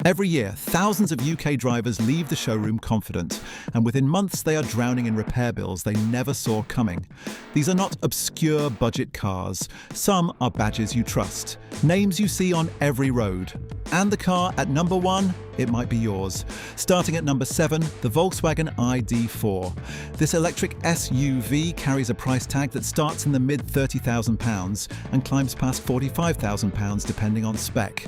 Every year, thousands of UK drivers leave the showroom confident, and within months they are drowning in repair bills they never saw coming. These are not obscure budget cars. Some are badges you trust, names you see on every road. And the car at number 1, it might be yours. Starting at number 7, the Volkswagen ID.4. This electric SUV carries a price tag that starts in the mid-£30,000 and climbs past £45,000 depending on spec.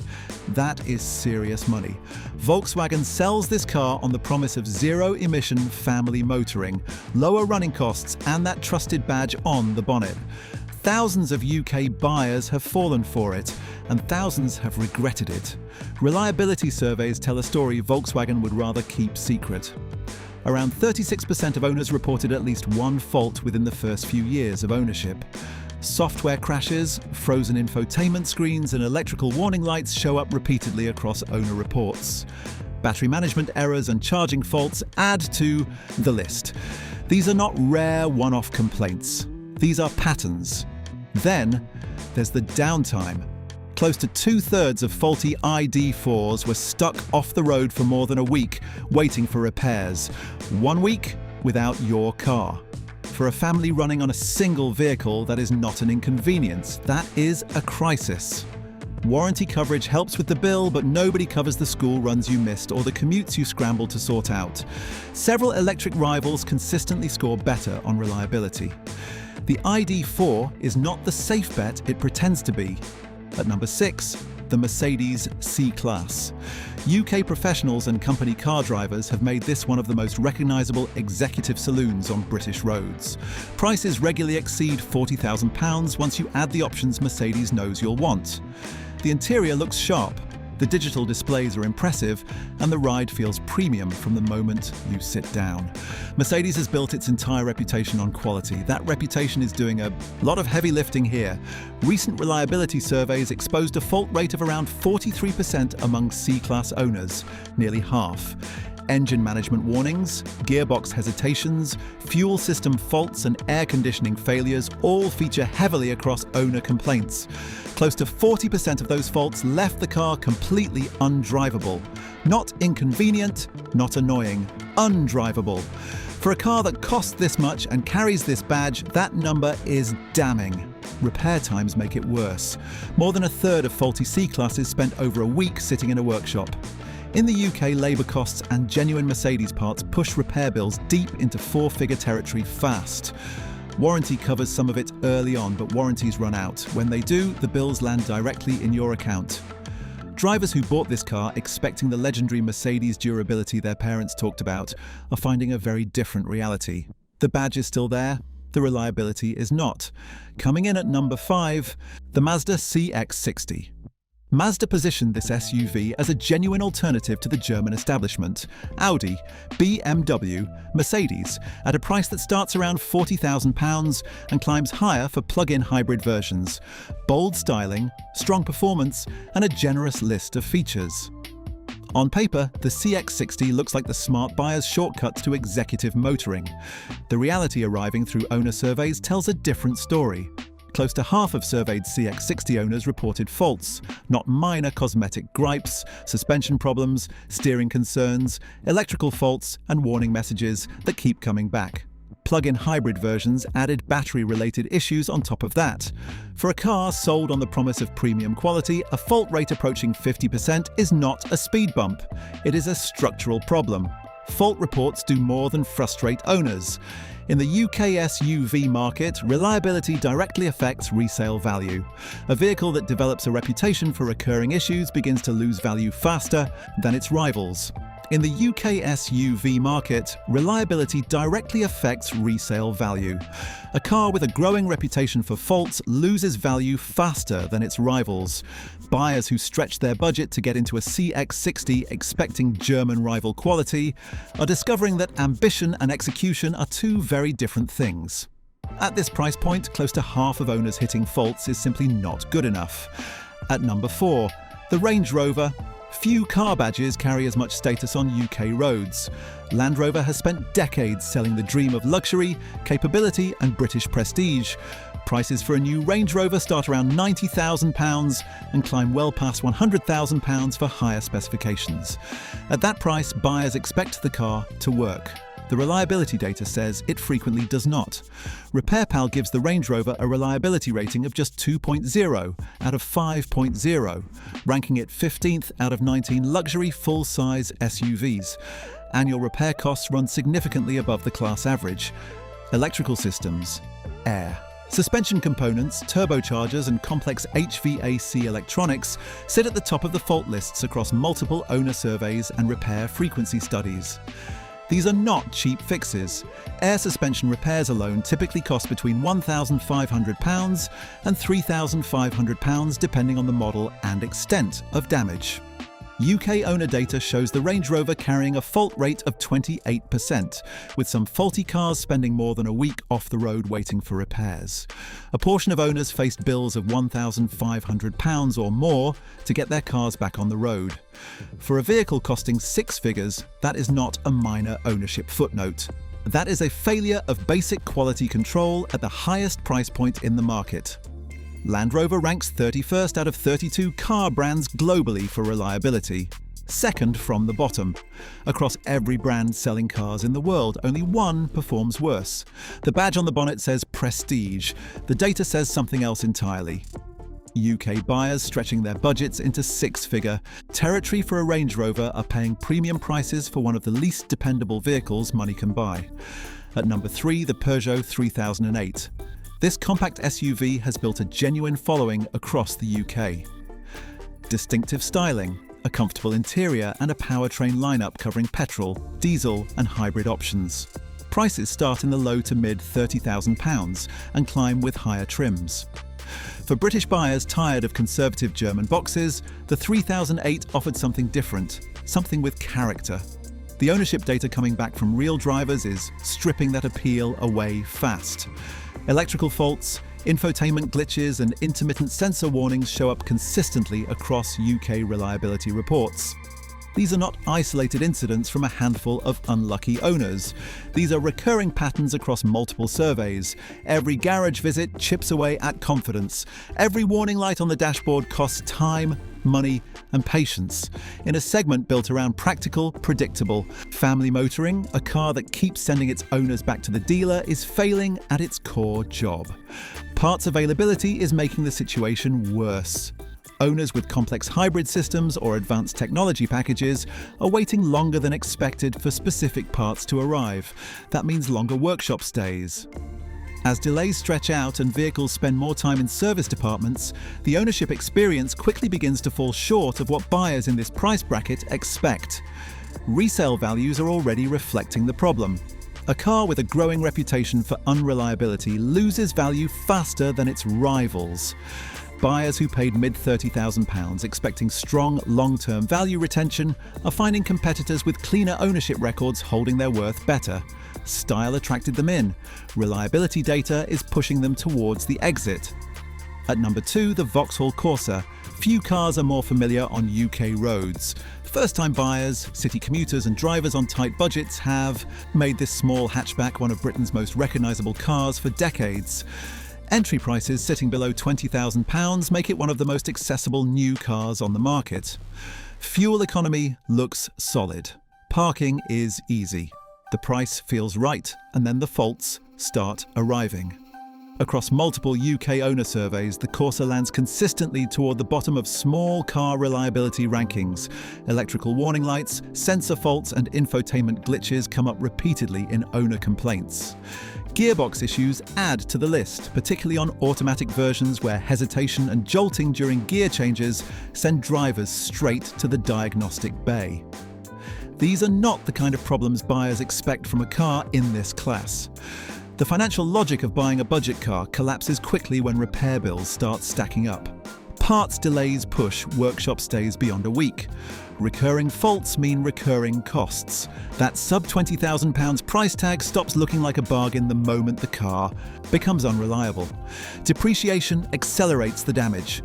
That is serious money. Volkswagen sells this car on the promise of zero-emission family motoring, lower running costs, and that trusted badge on the bonnet. Thousands of UK buyers have fallen for it, and thousands have regretted it. Reliability surveys tell a story Volkswagen would rather keep secret. Around 36% of owners reported at least one fault within the first few years of ownership. Software crashes, frozen infotainment screens, and electrical warning lights show up repeatedly across owner reports. Battery management errors and charging faults add to the list. These are not rare one-off complaints. These are patterns. Then there's the downtime. Close to 2/3 of faulty ID.4s were stuck off the road for more than a week, waiting for repairs. 1 week without your car. For a family running on a single vehicle, that is not an inconvenience. That is a crisis. Warranty coverage helps with the bill, but nobody covers the school runs you missed or the commutes you scrambled to sort out. Several electric rivals consistently score better on reliability. The ID.4 is not the safe bet it pretends to be. At number 6, the Mercedes C-Class. UK professionals and company car drivers have made this one of the most recognisable executive saloons on British roads. Prices regularly exceed £40,000 once you add the options Mercedes knows you'll want. The interior looks sharp, the digital displays are impressive, and the ride feels premium from the moment you sit down. Mercedes has built its entire reputation on quality. That reputation is doing a lot of heavy lifting here. Recent reliability surveys exposed a fault rate of around 43% among C-Class owners, nearly half. Engine management warnings, gearbox hesitations, fuel system faults and air conditioning failures all feature heavily across owner complaints. Close to 40% of those faults left the car completely undrivable. Not inconvenient, not annoying, undrivable. For a car that costs this much and carries this badge, that number is damning. Repair times make it worse. More than 1/3 of faulty C-Classes spent over a week sitting in a workshop. In the UK, labour costs and genuine Mercedes parts push repair bills deep into 4-figure territory fast. Warranty covers some of it early on, but warranties run out. When they do, the bills land directly in your account. Drivers who bought this car expecting the legendary Mercedes durability their parents talked about are finding a very different reality. The badge is still there, the reliability is not. Coming in at number 5, the Mazda CX-60. Mazda positioned this SUV as a genuine alternative to the German establishment, Audi, BMW, Mercedes, at a price that starts around £40,000 and climbs higher for plug-in hybrid versions. Bold styling, strong performance, and a generous list of features. On paper, the CX-60 looks like the smart buyer's shortcut to executive motoring. The reality arriving through owner surveys tells a different story. Close to half of surveyed CX-60 owners reported faults, not minor cosmetic gripes, suspension problems, steering concerns, electrical faults, and warning messages that keep coming back. Plug-in hybrid versions added battery-related issues on top of that. For a car sold on the promise of premium quality, a fault rate approaching 50% is not a speed bump. It is a structural problem. Fault reports do more than frustrate owners. In the UK SUV market, reliability directly affects resale value. A vehicle that develops a reputation for recurring issues begins to lose value faster than its rivals. In the UK SUV market, reliability directly affects resale value. A car with a growing reputation for faults loses value faster than its rivals. Buyers who stretch their budget to get into a CX-60 expecting German rival quality are discovering that ambition and execution are two very different things. At this price point, close to half of owners hitting faults is simply not good enough. At number 4, the Range Rover. Few car badges carry as much status on UK roads. Land Rover has spent decades selling the dream of luxury, capability, and British prestige. Prices for a new Range Rover start around £90,000 and climb well past £100,000 for higher specifications. At that price, buyers expect the car to work. The reliability data says it frequently does not. RepairPal gives the Range Rover a reliability rating of just 2.0 out of 5.0, ranking it 15th out of 19 luxury full-size SUVs. Annual repair costs run significantly above the class average. Electrical systems, air. Suspension components, turbochargers and complex HVAC electronics sit at the top of the fault lists across multiple owner surveys and repair frequency studies. These are not cheap fixes. Air suspension repairs alone typically cost between £1,500 and £3,500 depending on the model and extent of damage. UK owner data shows the Range Rover carrying a fault rate of 28%, with some faulty cars spending more than a week off the road waiting for repairs. A portion of owners faced bills of £1,500 or more to get their cars back on the road. For a vehicle costing six figures, that is not a minor ownership footnote. That is a failure of basic quality control at the highest price point in the market. Land Rover ranks 31st out of 32 car brands globally for reliability, second from the bottom. Across every brand selling cars in the world, only one performs worse. The badge on the bonnet says Prestige. The data says something else entirely. UK buyers stretching their budgets into six-figure territory for a Range Rover are paying premium prices for one of the least dependable vehicles money can buy. At number 3, the Peugeot 3008. This compact SUV has built a genuine following across the UK. Distinctive styling, a comfortable interior and a powertrain lineup covering petrol, diesel and hybrid options. Prices start in the low to mid £30,000 and climb with higher trims. For British buyers tired of conservative German boxes, the 3008 offered something different, something with character. The ownership data coming back from real drivers is stripping that appeal away fast. Electrical faults, infotainment glitches and intermittent sensor warnings show up consistently across UK reliability reports. These are not isolated incidents from a handful of unlucky owners. These are recurring patterns across multiple surveys. Every garage visit chips away at confidence. Every warning light on the dashboard costs time, money and patience. In a segment built around practical, predictable family motoring, a car that keeps sending its owners back to the dealer is failing at its core job. Parts availability is making the situation worse. Owners with complex hybrid systems or advanced technology packages are waiting longer than expected for specific parts to arrive. That means longer workshop stays. As delays stretch out and vehicles spend more time in service departments, the ownership experience quickly begins to fall short of what buyers in this price bracket expect. Resale values are already reflecting the problem. A car with a growing reputation for unreliability loses value faster than its rivals. Buyers who paid mid-£30,000 expecting strong long-term value retention are finding competitors with cleaner ownership records holding their worth better. Style attracted them in. Reliability data is pushing them towards the exit. At number 2, the Vauxhall Corsa. Few cars are more familiar on UK roads. First-time buyers, city commuters and drivers on tight budgets have made this small hatchback one of Britain's most recognisable cars for decades. Entry prices sitting below £20,000 make it one of the most accessible new cars on the market. Fuel economy looks solid. Parking is easy. The price feels right, and then the faults start arriving. Across multiple UK owner surveys, the Corsa lands consistently toward the bottom of small car reliability rankings. Electrical warning lights, sensor faults and infotainment glitches come up repeatedly in owner complaints. Gearbox issues add to the list, particularly on automatic versions where hesitation and jolting during gear changes send drivers straight to the diagnostic bay. These are not the kind of problems buyers expect from a car in this class. The financial logic of buying a budget car collapses quickly when repair bills start stacking up. Parts delays push workshop stays beyond a week. Recurring faults mean recurring costs. That sub £20,000 price tag stops looking like a bargain the moment the car becomes unreliable. Depreciation accelerates the damage.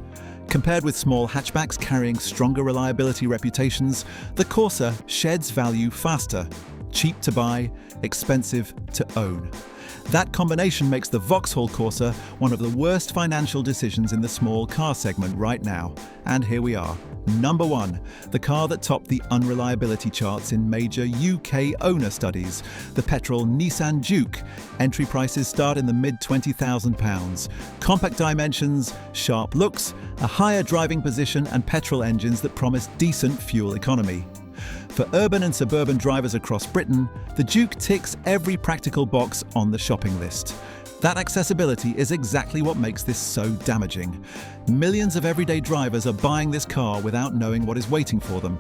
Compared with small hatchbacks carrying stronger reliability reputations, the Corsa sheds value faster. cheap to buy, expensive to own. That combination makes the Vauxhall Corsa one of the worst financial decisions in the small car segment right now. And here we are. Number 1, the car that topped the unreliability charts in major UK owner studies, the petrol Nissan Juke. Entry prices start in the mid-£20,000. Compact dimensions, sharp looks, a higher driving position and petrol engines that promise decent fuel economy. For urban and suburban drivers across Britain, the Juke ticks every practical box on the shopping list. That accessibility is exactly what makes this so damaging. Millions of everyday drivers are buying this car without knowing what is waiting for them.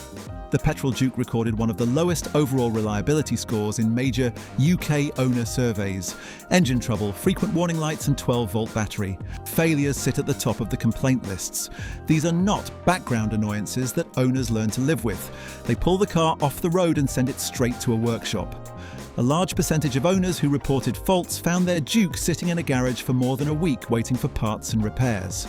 The petrol Juke recorded one of the lowest overall reliability scores in major UK owner surveys. Engine trouble, frequent warning lights and 12-volt battery. Failures sit at the top of the complaint lists. These are not background annoyances that owners learn to live with. They pull the car off the road and send it straight to a workshop. A large percentage of owners who reported faults found their Juke sitting in a garage for more than a week waiting for parts and repairs.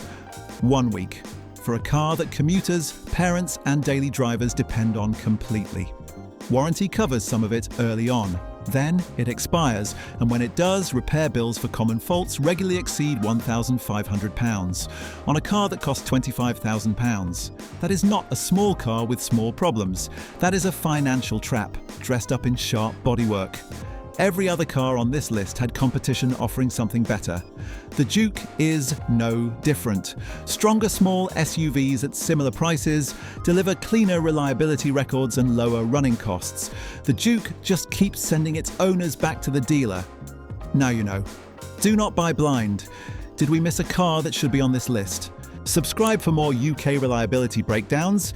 1 week. For a car that commuters, parents and daily drivers depend on completely. Warranty covers some of it early on. Then it expires, and when it does, repair bills for common faults regularly exceed £1,500 on a car that costs £25,000. That is not a small car with small problems. That is a financial trap, dressed up in sharp bodywork. Every other car on this list had competition offering something better. The Juke is no different. Stronger small SUVs at similar prices deliver cleaner reliability records and lower running costs. The Juke just keeps sending its owners back to the dealer. Now you know. Do not buy blind. Did we miss a car that should be on this list? Subscribe for more UK reliability breakdowns.